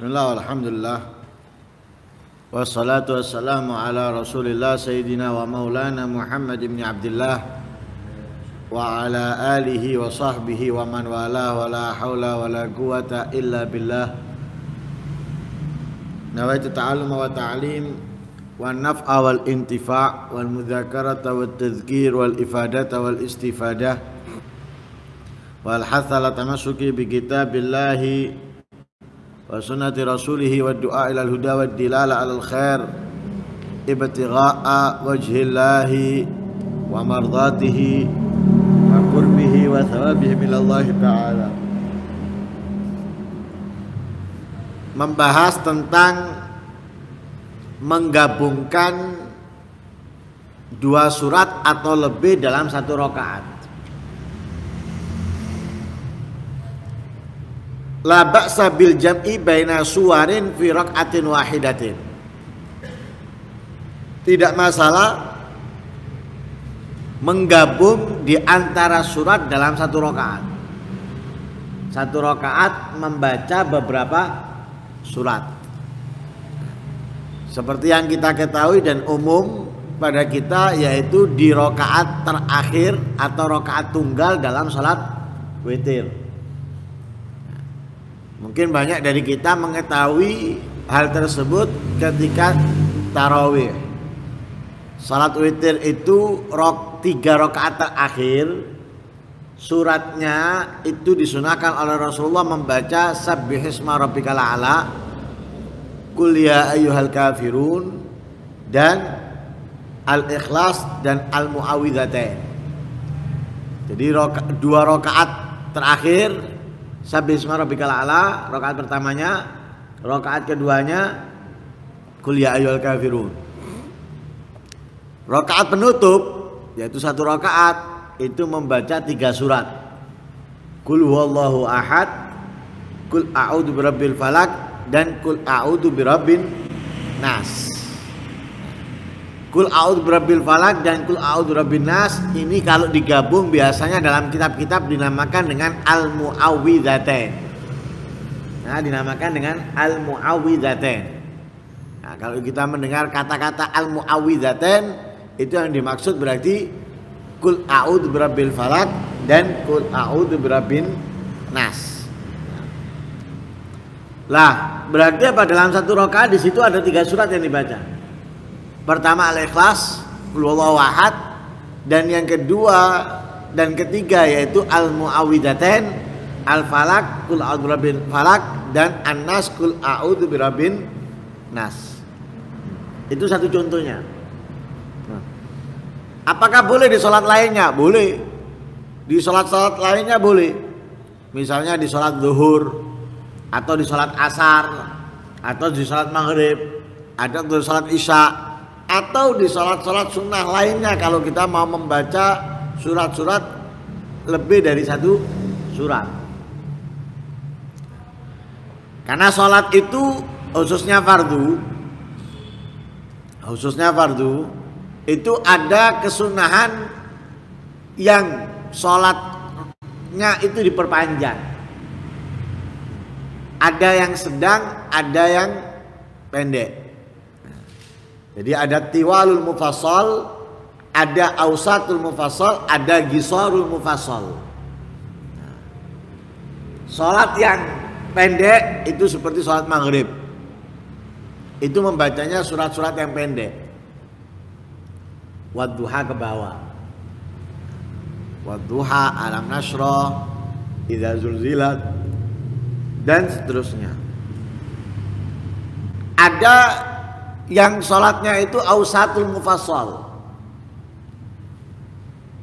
Bismillah, alhamdulillah. Wassalatu wassalamu ala rasulillah Sayyidina wa maulana Muhammad ibn Abdullah wa ala alihi wa sahbihi wa man wala wa la hawla wa la quwata illa billah. Nawaitu ta'allum wa ta'lim wa naf'a wal intifa' wal mudzakarata wal tadhkir wal ifadata wal istifadah wal hatha la tamassuki bi kitabillahi wa sunnati rasulihi wa du'a ilal huda wa dilala alal khair ibtigha'a wajhillahi wa mardatihi wa qurbihi wa thawabihi minallahi ta'ala. Membahas tentang menggabungkan dua surat atau lebih dalam satu rakaat. La ba'sa bil jam'i baina suwarin fi rak'atin wahidatin. Tidak masalah menggabung di antara surat dalam satu rakaat. Satu rakaat membaca beberapa surat. Seperti yang kita ketahui dan umum pada kita, yaitu di rakaat terakhir atau rakaat tunggal dalam salat witir. Mungkin banyak dari kita mengetahui hal tersebut ketika tarawih. Salat witir itu 3 rakaat terakhir, suratnya itu disunahkan oleh Rasulullah membaca Sabbihisma rabbikal a'la, Qul ya ayyuhal kafirun, dan Al-Ikhlas dan Al-Mu'awwidzatain. Jadi 2 rakaat terakhir Sabbihisma rabbikal a'la, rakaat pertamanya, rakaat keduanya Qul ya ayyuhal kafirun. Rakaat penutup yaitu 1 rakaat itu membaca 3 surat. Qul huwallahu ahad, Qul a'udzu birabbil falaq, dan Qul a'udzu birabbin nas. Qul a'udzu birabbil falaq dan Qul a'udzu birabbin nas ini kalau digabung biasanya dalam kitab-kitab dinamakan dengan al-mu'awwidzatain. Nah, dinamakan dengan al-mu'awwidzatain. Nah, kalau kita mendengar kata-kata al-mu'awwidzatain, itu yang dimaksud berarti Qul a'udzu birabbil falaq dan Qul a'udzu birabbin nas. Lah, berarti apa? Dalam satu rakaat di situ ada 3 surat yang dibaca. Pertama Al-Ikhlas, Qul huwallahu ahad, dan yang kedua dan ketiga yaitu Al-Mu'awwidzatain, Al-Falaq, Qul a'udzu birabbil falaq, dan An-Nas, Qul a'udzu birabbin nas. Itu satu contohnya. Apakah boleh di sholat lainnya? Boleh. Di sholat-sholat lainnya boleh. Misalnya di sholat zuhur, atau di sholat asar, atau di sholat maghrib, atau di sholat isya, atau di sholat-sholat sunnah lainnya kalau kita mau membaca surat-surat lebih dari 1 surat. Karena sholat itu khususnya fardu itu ada kesunahan yang sholatnya itu diperpanjang. Ada yang sedang, ada yang pendek. Jadi ada tiwalul mufassal, ada ausatul mufassal, ada gisarul mufassal. Salat yang pendek itu seperti salat maghrib. Itu membacanya surat-surat yang pendek. Wadduha ke bawah. Wadduha, alam nashrah, idza zulzilat, dan seterusnya. Ada yang sholatnya itu ausatul mufassal,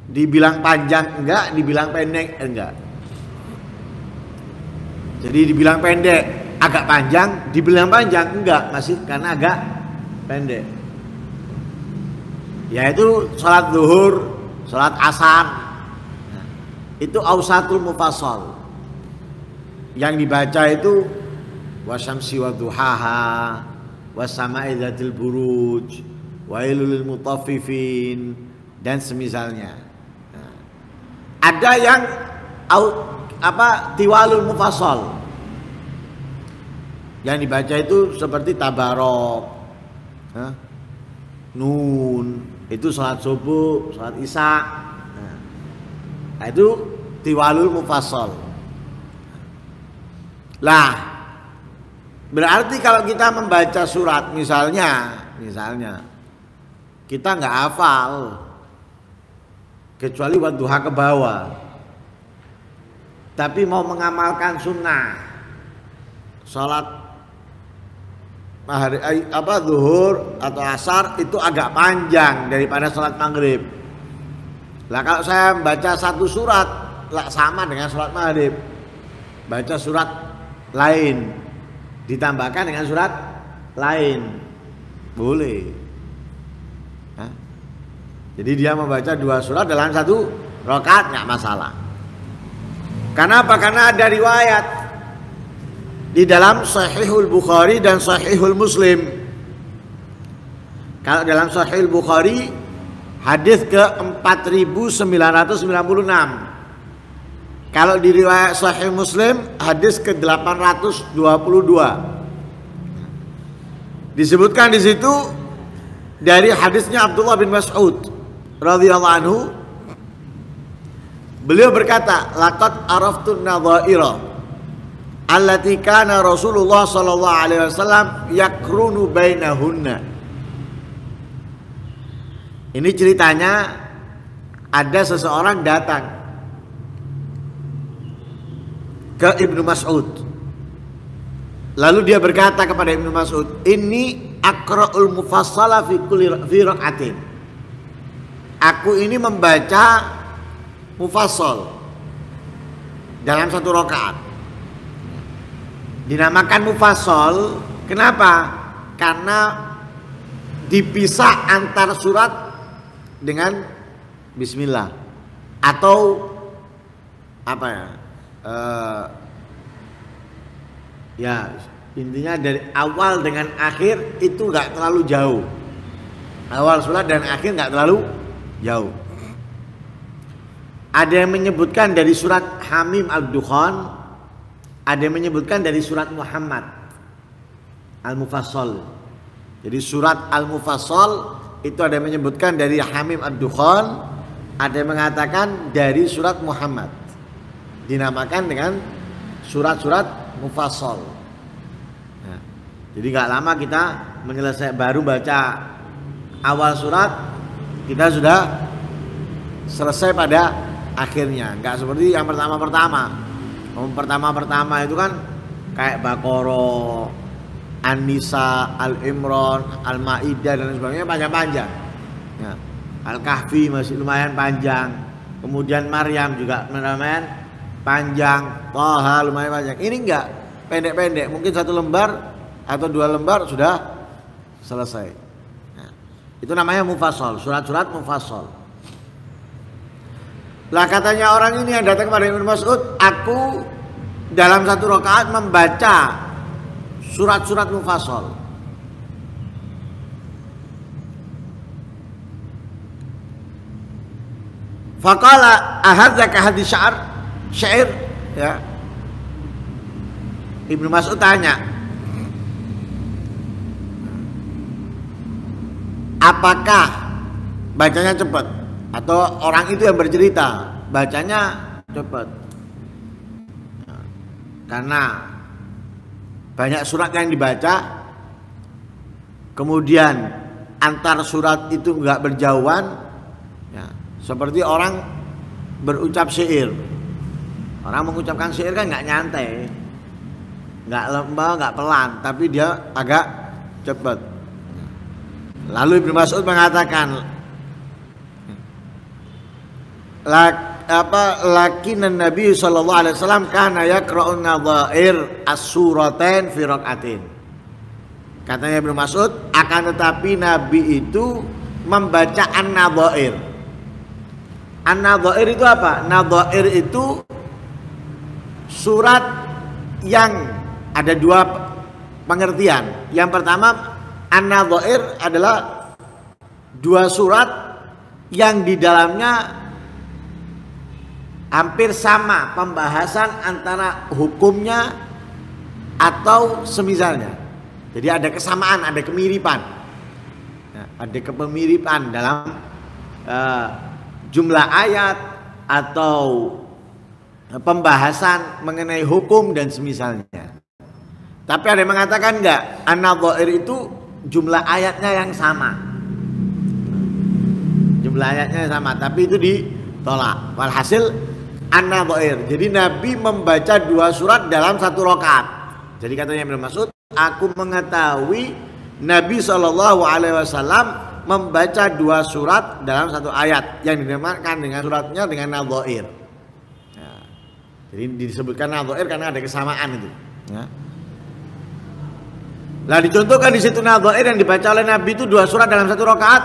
dibilang panjang enggak, dibilang pendek enggak. Jadi dibilang pendek agak panjang, dibilang panjang enggak, masih karena agak pendek. Yaitu sholat zuhur, sholat asar, itu ausatul mufassal. Yang dibaca itu wasyamsi wadduhaha, wasama'i dzatil buruj, wailul lil mutaffifin, dan semisalnya. Nah, ada yang tiwalul mufassal. Yang dibaca itu seperti tabarok, nun, itu salat subuh, salat isya. Nah, itu tiwalul mufassal. Lah, berarti kalau kita membaca surat misalnya kita nggak hafal kecuali wadduha ke bawah, tapi mau mengamalkan sunnah salat zuhur atau asar itu agak panjang daripada salat maghrib. Lah kalau saya baca satu surat lah sama dengan salat maghrib, baca surat lain ditambahkan dengan surat lain boleh. Jadi dia membaca dua surat dalam satu rakaat nggak masalah. Kenapa? Karena ada riwayat di dalam Sahihul Bukhari dan Sahihul Muslim. Kalau dalam Sahihul Bukhari hadis ke 4996. Kalau di riwayat Sahih Muslim hadis ke 822. Disebutkan di situ dari hadisnya Abdullah bin Mas'ud radhiyallahu anhu, beliau berkata, laqad araftun nadhaira allati kana Rasulullah sallallahu alaihi wasallam yakrunu bainahunna. Ini ceritanya ada seseorang datang ke Ibnu Mas'ud. Lalu dia berkata kepada Ibnu Mas'ud, "Inni aqra'ul mufassala fi raq'atin." Aku ini membaca mufassal dalam satu rakaat. Dinamakan mufassal, kenapa? Karena dipisah antar surat dengan bismillah atau apa ya? Ya intinya dari awal dengan akhir itu nggak terlalu jauh. Awal surat dan akhir nggak terlalu jauh. Ada yang menyebutkan dari surat Hamim Ad-Dukhan, ada yang menyebutkan dari surat Muhammad Al-Mufassal. Jadi surat Al-Mufassal itu ada yang menyebutkan dari Hamim Ad-Dukhan, ada yang mengatakan dari surat Muhammad. Dinamakan dengan surat-surat Mufassal. Nah, jadi nggak lama kita baru baca awal surat, kita sudah selesai pada akhirnya. Nggak seperti yang pertama-pertama. Pertama-pertama itu kan kayak Baqarah, An-Nisa, Al-Imran, Al-Maidah dan sebagainya panjang-panjang. Ya. Al-Kahfi masih lumayan panjang. Kemudian Maryam juga lumayan panjang. Thaha lumayan panjang. Ini enggak, pendek-pendek. Mungkin satu lembar atau dua lembar sudah selesai. Nah, itu namanya mufassal, surat-surat mufassal. Lah katanya orang ini yang datang kepada Ibnu Mas'ud, aku dalam satu rakaat membaca surat-surat mufassal. Faqala ahadzaka hadis syair ya. Ibnu Mas'ud tanya, apakah bacanya cepat atau orang itu yang bercerita bacanya cepat? Karena banyak surat yang dibaca, kemudian antar surat itu enggak berjauhan, ya, seperti orang berucap syair. Orang mengucapkan syair kan enggak nyantai, enggak lembah, enggak pelan, tapi dia agak cepat. Lalu Ibnu Mas'ud mengatakan, lakinan Nabi sallallahu alaihi wasallam kana yaqra'un nadhair as-suratain fi raq'atin. Katanya Ibnu Mas'ud, akan tetapi Nabi itu membaca an-nadhair. An-nadhair itu apa? Nadhair itu surat yang ada dua pengertian. Yang pertama, an-nadhair adalah dua surat yang di dalamnya hampir sama pembahasan antara hukumnya atau semisalnya. Jadi ada kesamaan, ada kemiripan. Nah, ada kepemiripan dalam jumlah ayat atau pembahasan mengenai hukum dan semisalnya. Tapi ada yang mengatakan enggak, an-nadhair itu jumlah ayatnya yang sama. Jumlah ayatnya sama, tapi itu ditolak. Walhasil an-nadhair. Jadi Nabi membaca 2 surat dalam 1 rakaat. Jadi katanya Ibnu Mas'ud, aku mengetahui Nabi SAW membaca 2 surat dalam 1 ayat yang dinamakan dengan suratnya dengan nadhair. Ya. Jadi disebutkan nadhair karena ada kesamaan itu. Ya. Lah dicontohkan di situ nadhair yang dibaca oleh Nabi itu 2 surat dalam 1 rakaat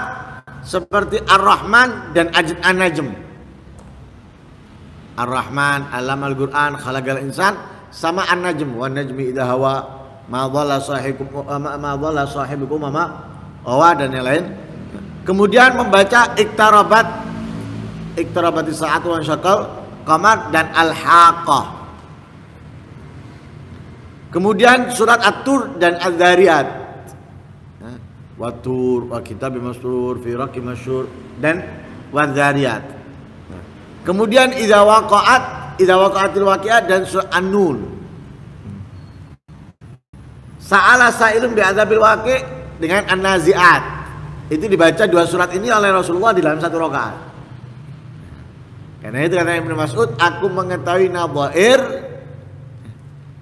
seperti Ar-Rahman dan An-Najm. Ar-Rahman, Allamal Qur'an, Khalaqal Insan, sama An-Najm, wan najmi idza hawa ma dhalla sahibukum ma hawa dan yang lain. Kemudian membaca Iqtarabatis sa'atu wan syaqal qamar dan Al-Haqqah. Kemudian surat At-Tur dan Az-Zariyat. Wat-Tur wa kitabim mastur fi raqqim masyhur dan Az-Zariyat. Kemudian idza waqa'atil waqi'ah dan surat An-Nun. Sa'ala sa'ilun bi'adzabil waqi' dengan An-Nazi'at. Itu dibaca 2 surat ini oleh Rasulullah di dalam 1 rakaat. Karena itu kata Ibnu Mas'ud, aku mengetahui nadhair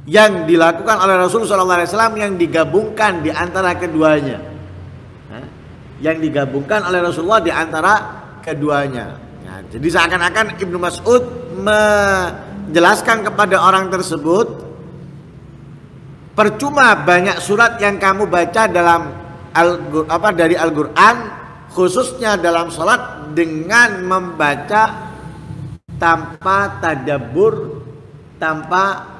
yang dilakukan oleh Rasulullah SAW yang digabungkan di antara keduanya. Yang digabungkan oleh Rasulullah di antara keduanya. Nah, jadi seakan-akan Ibnu Mas'ud menjelaskan kepada orang tersebut, percuma banyak surat yang kamu baca dalam dari Al-Quran, khususnya dalam sholat, dengan membaca tanpa tadabbur, tanpa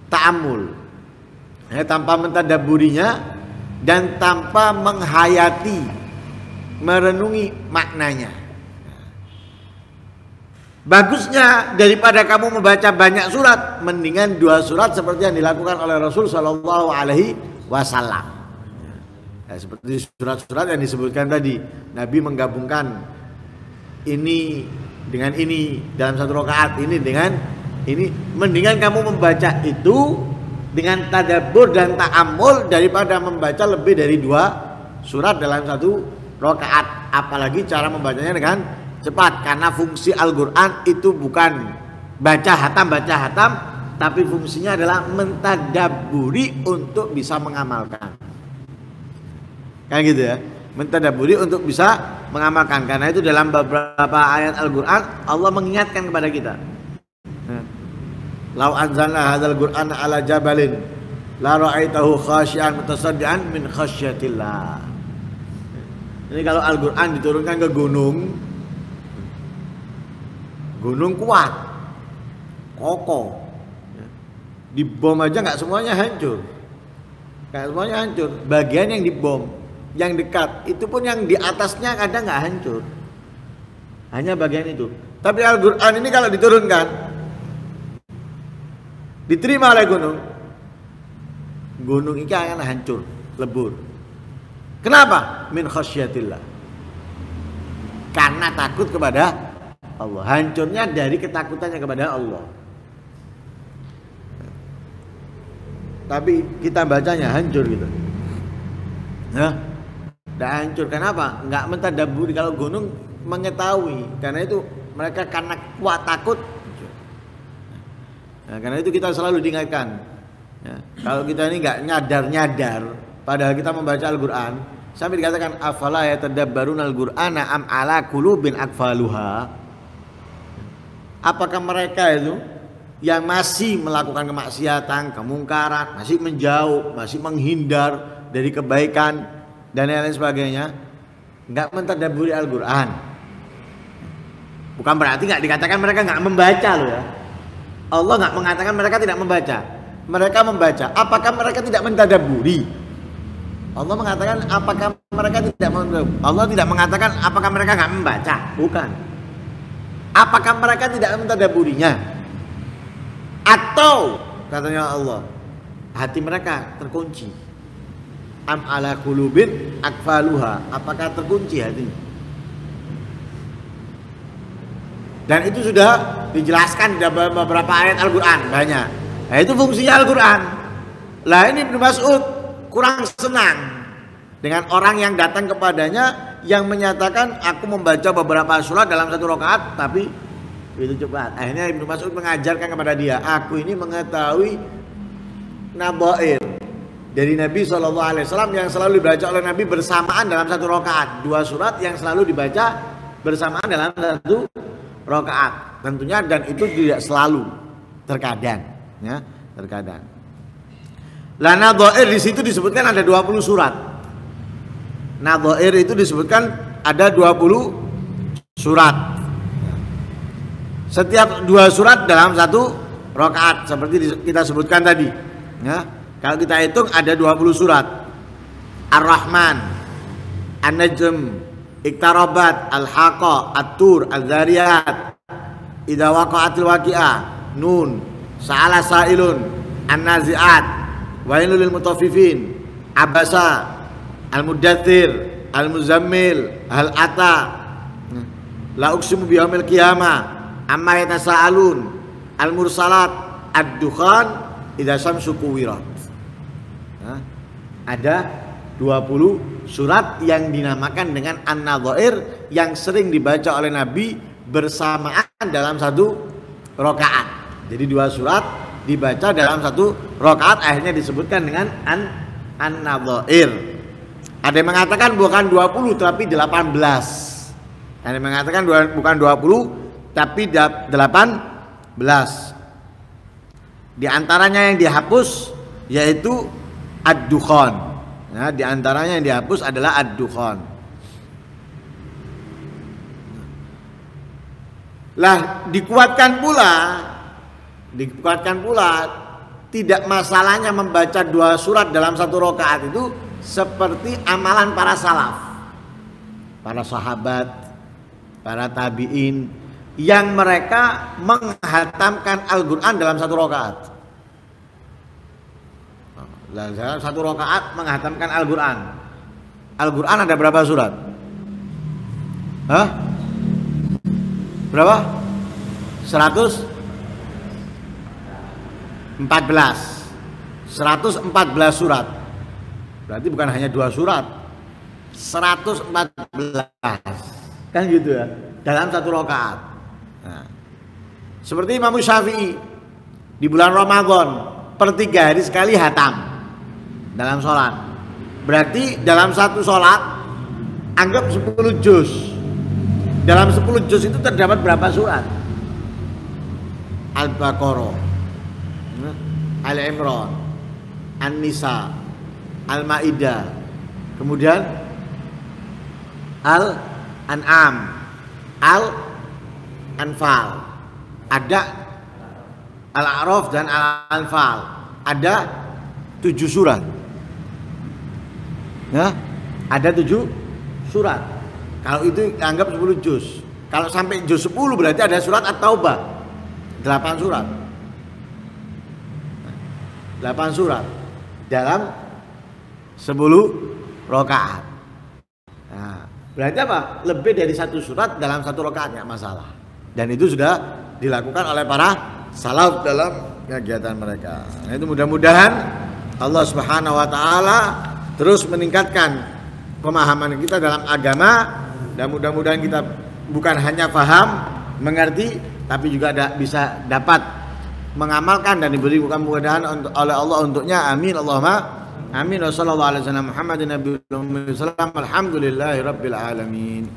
ta'amul, tanpa mentadaburinya dan tanpa menghayati, merenungi maknanya. Bagusnya daripada kamu membaca banyak surat, mendingan 2 surat seperti yang dilakukan oleh Rasul Shallallahu Alaihi Wasallam. Seperti surat-surat yang disebutkan tadi, Nabi menggabungkan ini dengan ini dalam 1 rakaat, ini dengan ini. Mendingan kamu membaca itu dengan tadabbur dan ta'ammul daripada membaca lebih dari 2 surat dalam 1 rakaat. Apalagi cara membacanya dengan cepat, karena fungsi Al-Quran itu bukan baca hatam, tapi fungsinya adalah mentadabburi untuk bisa mengamalkan. Kan gitu ya, mentadabburi untuk bisa mengamalkan. Karena itu dalam beberapa ayat Al-Quran Allah mengingatkan kepada kita, lau anzalna hadzal Qur'ana ala jabalin la ra'aitahu khashi'an mutasaddian min khasyatillah. Ini kalau Al-Quran diturunkan ke gunung kuat, kokoh, dibom aja nggak semuanya hancur, bagian yang dibom, yang dekat itu pun yang di atasnya kadang nggak hancur, hanya bagian itu. Tapi Al-Quran ini kalau diturunkan, diterima oleh gunung ini akan hancur, lebur. Kenapa? Min khasyatillah, karena takut kepada Allah. Hancurnya dari ketakutannya kepada Allah. Tapi kita bacanya hancur gitu. Nah, tidak hancur. Kenapa? Enggak mentadabburi. Kalau gunung mengetahui, karena itu mereka karena kuat takut. Nah, karena itu kita selalu diingatkan. Ya, kalau kita ini enggak nyadar, padahal kita membaca Al-Quran, sampai dikatakan afala yatadabbaruna al-Qur'ana am ala qulubin aqfaluha. Apakah mereka itu yang masih melakukan kemaksiatan, kemungkaran, masih menjauh, masih menghindar dari kebaikan dan lain sebagainya, enggak mentadabburi Al-Quran? Bukan berarti enggak dikatakan mereka enggak membaca loh ya. Allah enggak mengatakan mereka tidak membaca. Mereka membaca. Apakah mereka tidak mentadabburi? Allah mengatakan apakah mereka tidak mentadabburi? Allah tidak mengatakan apakah mereka enggak membaca? Bukan. Apakah mereka tidak mentadabburinya? Atau katanya Allah. Hati mereka terkunci. Am ala qulubin akfaluha, apakah terkunci hatinya? Dan itu sudah dijelaskan di beberapa ayat Al-Quran banyak. Nah, itu fungsinya Al-Quran. Lah ini Ibnu Mas'ud kurang senang dengan orang yang datang kepadanya yang menyatakan aku membaca beberapa surat dalam satu rakaat tapi itu cepat. Akhirnya Ibnu Mas'ud mengajarkan kepada dia, aku ini mengetahui nadhair dari Nabi SAW yang selalu dibaca oleh Nabi bersamaan dalam satu rakaat. 2 surat yang selalu dibaca bersamaan dalam satu rakaat. Tentunya dan itu tidak selalu, terkadang, ya, terkadang. Lah nadhair di situ disebutkan ada 20 surat. Nadhair itu disebutkan ada 20 surat. Setiap 2 surat dalam satu rakaat seperti kita sebutkan tadi, ya. Kalau kita hitung ada 20 surat. Ar-Rahman, An-Najm, Iqtarabat, Al-Haqqah, At-Tur, Al-Dzariyat, Idza waqa'atil waqi'ah, Nun, Sa'ala sa'ilun, An-Nazi'at, Wailul lil mutaffifin, Abasa, Al-Muddatsir, Al-Muzammil, Hal Ata, La uqsimu biyaumil qiyamah, Amma yatasaalun, Al-Mursalat, Ad-Dukhan, Idza syamsu kuwirat. Nah, ada 20 surat yang dinamakan dengan An-Nadhair yang sering dibaca oleh Nabi bersamaan dalam satu rakaat. Jadi 2 surat dibaca dalam satu rakaat akhirnya disebutkan dengan An-Nadhair. Ada yang mengatakan bukan 20 tapi 18. Ada yang mengatakan bukan 20 tapi 18. Di antaranya yang dihapus yaitu Ad-Dukhan. Ya, di antaranya yang dihapus adalah Ad-Dukhan. Lah dikuatkan pula tidak masalahnya membaca 2 surat dalam satu rakaat itu seperti amalan para salaf, para sahabat, para tabi'in yang mereka menghatamkan Al-Quran dalam satu rakaat. Dalam satu rakaat menghatamkan Al-Quran. Al-Quran ada berapa surat? Hah? Berapa? 114 surat. Berarti bukan hanya 2 surat, 114. Kan gitu ya, dalam satu rakaat. Nah, seperti Imam Syafi'i di bulan Ramadan per 3 hari sekali hatam dalam sholat. Berarti dalam satu sholat anggap 10 juz. Dalam 10 juz itu terdapat berapa surat? Al-Baqarah, Al-Imran, An-Nisa, Al-Maidah, kemudian Al-An'am, Al-Anfal, ada Al-A'raf dan Al-Anfal, ada 7 surat. Ya, ada 7 surat. Kalau itu anggap 10 juz. Kalau sampai juz 10 berarti ada surat At-Taubah, 8 surat. 8 surat dalam 10 rakaat. Nah, berarti apa? Lebih dari 1 surat dalam 1 rakaat enggak masalah. Dan itu sudah dilakukan oleh para salaf dalam kegiatan mereka. Nah, itu mudah-mudahan Allah Subhanahu wa taala terus meningkatkan pemahaman kita dalam agama dan mudah-mudahan kita bukan hanya paham, mengerti, tapi juga bisa dapat mengamalkan dan diberi kemudahan oleh Allah untuknya. Amin Allahumma amin. Wassallallahu alaihi wasallam Muhammadin nabiyil ummi. Alhamdulillahirabbil alamin.